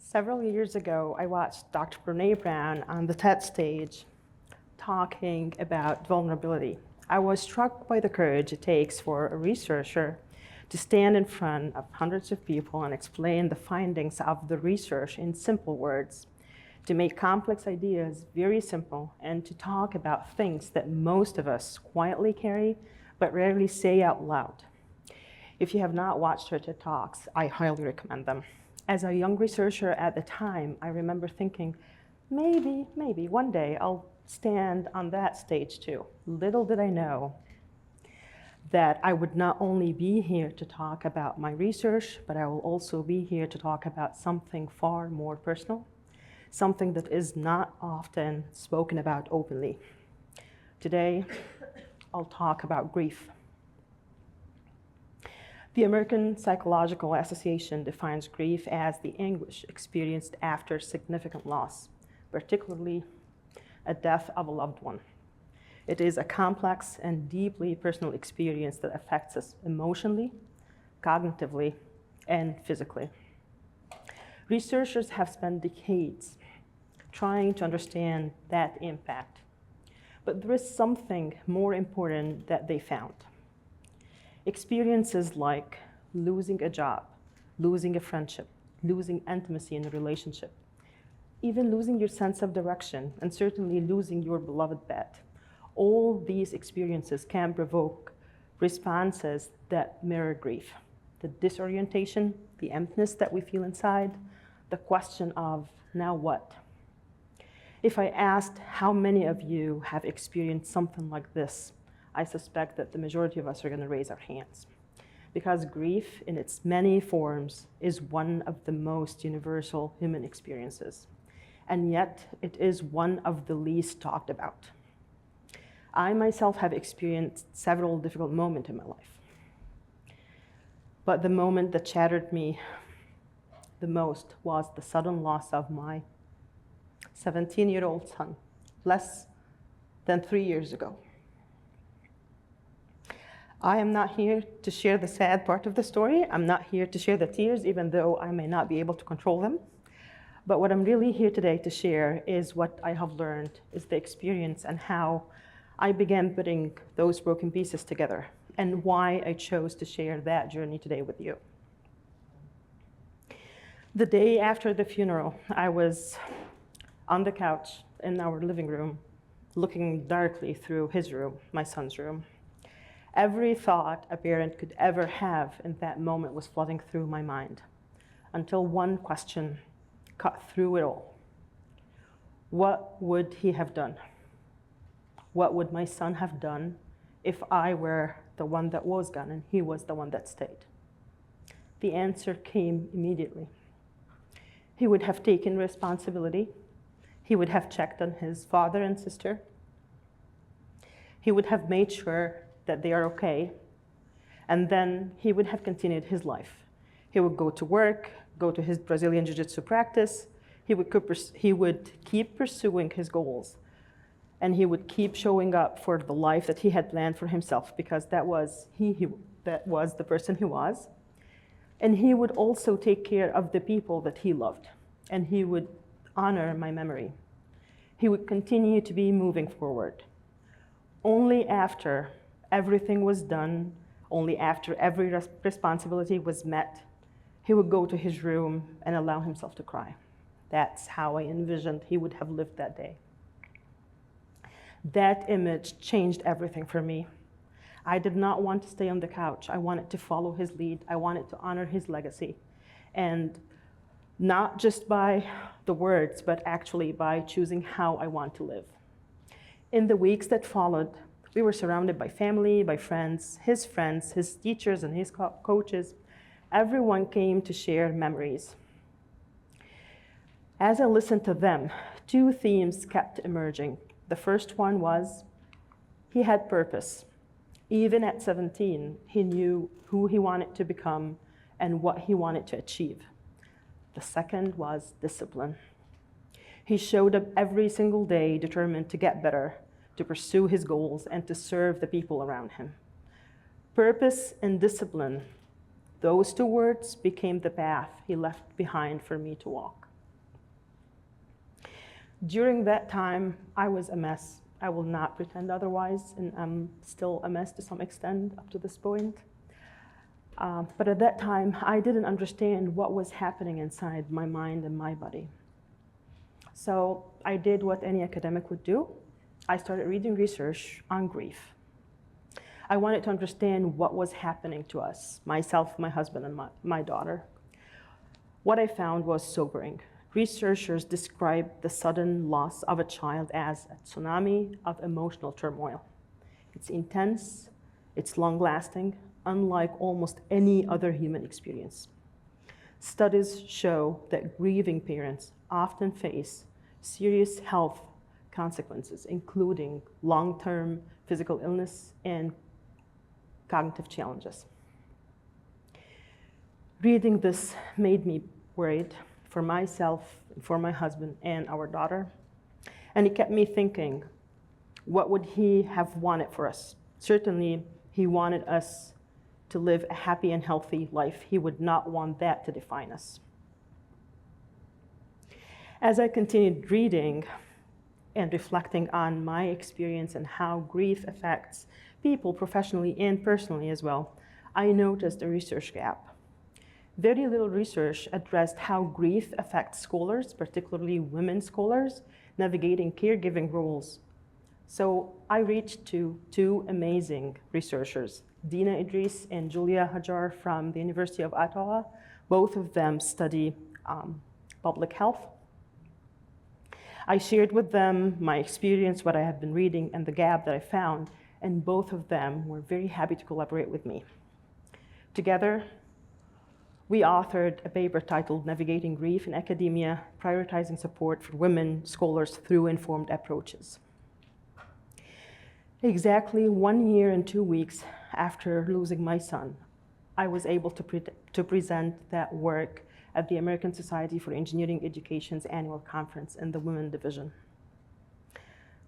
Several years ago, I watched Dr. Brene Brown on the TED stage talking about vulnerability. I was struck by the courage it takes for a researcher to stand in front of hundreds of people and explain the findings of the research in simple words, to make complex ideas very simple, and to talk about things that most of us quietly carry but rarely say out loud. If you have not watched her TED Talks, I highly recommend them. As a young researcher at the time, I remember thinking, maybe one day I'll stand on that stage too. Little did I know that I would not only be here to talk about my research, but I will also be here to talk about something far more personal, something that is not often spoken about openly. Today, I'll talk about grief. The American Psychological Association defines grief as the anguish experienced after significant loss, particularly a death of a loved one. It is a complex and deeply personal experience that affects us emotionally, cognitively, and physically. Researchers have spent decades trying to understand that impact, but there is something more important that they found. Experiences like losing a job, losing a friendship, losing intimacy in a relationship, even losing your sense of direction, and certainly losing your beloved pet. All these experiences can provoke responses that mirror grief. The disorientation, the emptiness that we feel inside, the question of, now what? If I asked how many of you have experienced something like this, I suspect that the majority of us are going to raise our hands, because grief in its many forms is one of the most universal human experiences, and yet it is one of the least talked about. I myself have experienced several difficult moments in my life, but the moment that shattered me the most was the sudden loss of my 17-year-old son, less than 3 years ago. I am not here to share the sad part of the story. I'm not here to share the tears, even though I may not be able to control them. But what I'm really here today to share is what I have learned, is the experience and how I began putting those broken pieces together, and why I chose to share that journey today with you. The day after the funeral, I was on the couch in our living room, looking darkly through his room, my son's room. Every thought a parent could ever have in that moment was flooding through my mind, until one question cut through it all. What would he have done? What would my son have done if I were the one that was gone and he was the one that stayed? The answer came immediately. He would have taken responsibility. He would have checked on his father and sister. He would have made sure that they are okay, and then he would have continued his life. He would go to work, go to his Brazilian Jiu-Jitsu practice. He would keep pursuing his goals, and he would keep showing up for the life that he had planned for himself, because that was the person he was. And he would also take care of the people that he loved, and he would honor my memory. He would continue to be moving forward. Only after everything was done, only after every responsibility was met, he would go to his room and allow himself to cry. That's how I envisioned he would have lived that day. That image changed everything for me. I did not want to stay on the couch. I wanted to follow his lead. I wanted to honor his legacy. And not just by the words, but actually by choosing how I want to live. In the weeks that followed, we were surrounded by family, by friends, his teachers, and his coaches. Everyone came to share memories. As I listened to them, two themes kept emerging. The first one was, he had purpose. Even at 17, he knew who he wanted to become and what he wanted to achieve. The second was discipline. He showed up every single day determined to get better, to pursue his goals, and to serve the people around him. Purpose and discipline, those two words became the path he left behind for me to walk. During that time, I was a mess. I will not pretend otherwise, and I'm still a mess to some extent up to this point. But at that time, I didn't understand what was happening inside my mind and my body. So I did what any academic would do. I started reading research on grief. I wanted to understand what was happening to us, myself, my husband, and my daughter. What I found was sobering. Researchers described the sudden loss of a child as a tsunami of emotional turmoil. It's intense, it's long-lasting, unlike almost any other human experience. Studies show that grieving parents often face serious health consequences, including long-term physical illness and cognitive challenges. Reading this made me worried for myself, for my husband, and our daughter. And it kept me thinking, what would he have wanted for us? Certainly, he wanted us to live a happy and healthy life. He would not want that to define us. As I continued reading and reflecting on my experience and how grief affects people professionally and personally as well, I noticed a research gap. Very little research addressed how grief affects scholars, particularly women scholars, navigating caregiving roles. So I reached to two amazing researchers, Dina Idris and Julia Hajar from the University of Ottawa. Both of them study public health. I shared with them my experience, what I have been reading, and the gap that I found, and both of them were very happy to collaborate with me. Together, we authored a paper titled Navigating Grief in Academia, Prioritizing Support for Women Scholars Through Informed Approaches. Exactly 1 year and 2 weeks after losing my son, I was able to present that work at the American Society for Engineering Education's annual conference in the Women Division.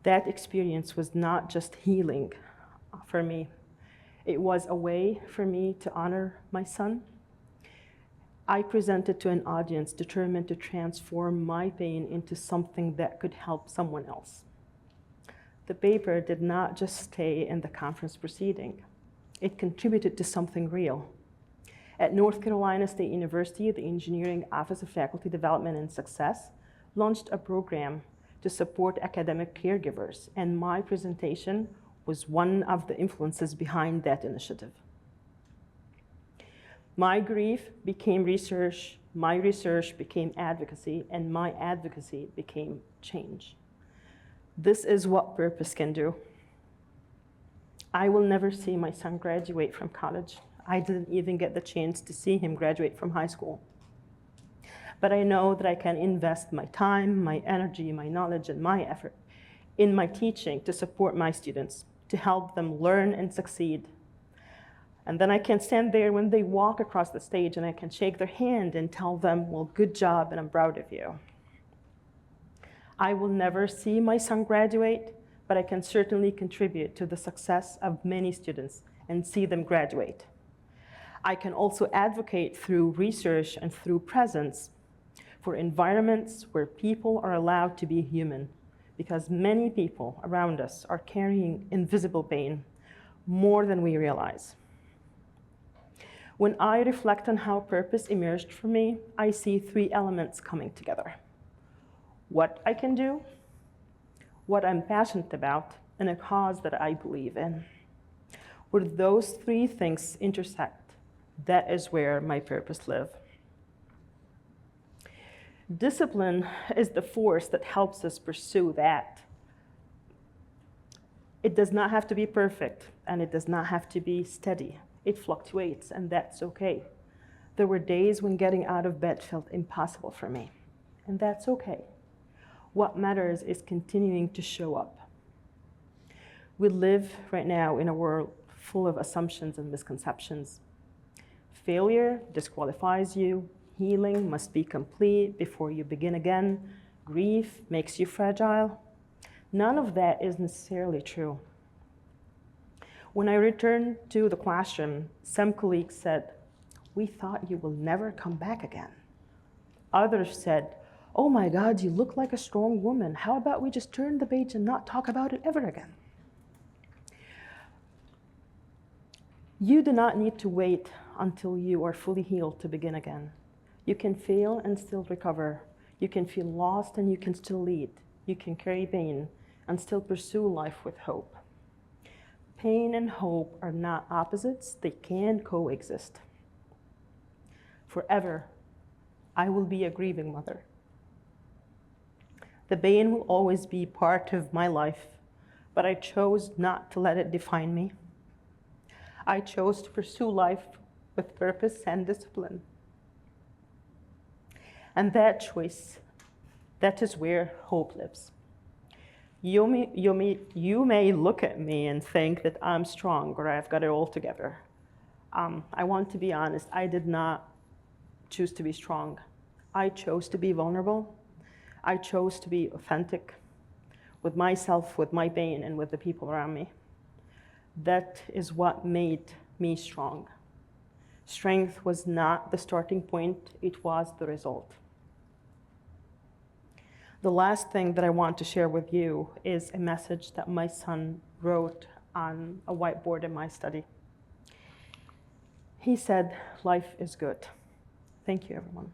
That experience was not just healing for me. It was a way for me to honor my son. I presented to an audience determined to transform my pain into something that could help someone else. The paper did not just stay in the conference proceeding. It contributed to something real. At North Carolina State University, the Engineering Office of Faculty Development and Success launched a program to support academic caregivers, and my presentation was one of the influences behind that initiative. My grief became research, my research became advocacy, and my advocacy became change. This is what purpose can do. I will never see my son graduate from college. I didn't even get the chance to see him graduate from high school. But I know that I can invest my time, my energy, my knowledge, and my effort in my teaching to support my students, to help them learn and succeed. And then I can stand there when they walk across the stage and I can shake their hand and tell them, well, good job, and I'm proud of you. I will never see my son graduate, but I can certainly contribute to the success of many students and see them graduate. I can also advocate through research and through presence for environments where people are allowed to be human, because many people around us are carrying invisible pain more than we realize. When I reflect on how purpose emerged for me, I see three elements coming together: what I can do, what I'm passionate about, and a cause that I believe in. Where those three things intersect, that is where my purpose lives. Discipline is the force that helps us pursue that. It does not have to be perfect, and it does not have to be steady. It fluctuates, and that's okay. There were days when getting out of bed felt impossible for me, and that's okay. What matters is continuing to show up. We live right now in a world full of assumptions and misconceptions. Failure disqualifies you. Healing must be complete before you begin again. Grief makes you fragile. None of that is necessarily true. When I returned to the classroom, some colleagues said, "We thought you will never come back again." Others said, Oh my God, you look like a strong woman. How about we just turn the page and not talk about it ever again? You do not need to wait until you are fully healed to begin again. You can fail and still recover. You can feel lost and you can still lead. You can carry pain and still pursue life with hope. Pain and hope are not opposites, they can coexist. Forever, I will be a grieving mother. The pain will always be part of my life, but I chose not to let it define me. I chose to pursue life with purpose and discipline. And that choice, that is where hope lives. You may look at me and think that I'm strong or I've got it all together. I want to be honest, I did not choose to be strong. I chose to be vulnerable. I chose to be authentic with myself, with my pain, and with the people around me. That is what made me strong. Strength was not the starting point, it was the result. The last thing that I want to share with you is a message that my son wrote on a whiteboard in my study. He said, "Life is good." Thank you, everyone.